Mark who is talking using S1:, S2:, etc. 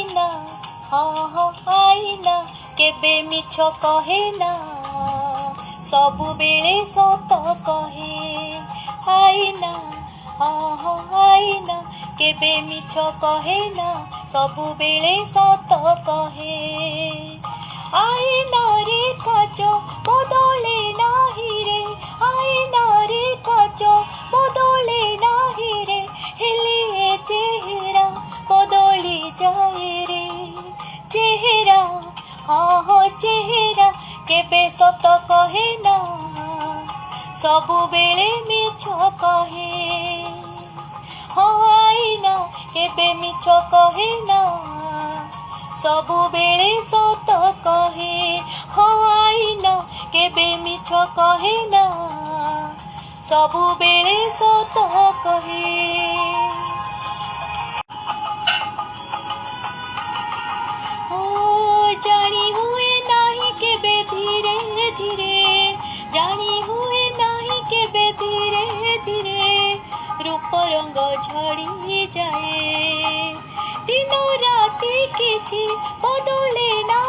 S1: आईना हाँ हाँ आईना केबे मिछ कहे ना सबु बेले सत कहे आईना हाँ हाँ आईना केबे मिछ कहे ना सबु बेले सत कहे आईना रे काच बदले नाही रे आईना रे काच बदले नाही रे हेले चेहरा बदली जाए रे चेहरा हाँ हाँ चेहरा केबे सत कहे ना सबु बेले मिछ कहे हाँ आईना केबे मिछ कहे ना सबु बेले सत कहे हाँ आईना केबे मिछ कहे ना सबु बेले सत कहे जानी हुए नाही केबे धीरे धीरे जानी हुए नाही केबे धीरे धीरे रूप रंग झड़ी जाए दिन राति किछि बदले ना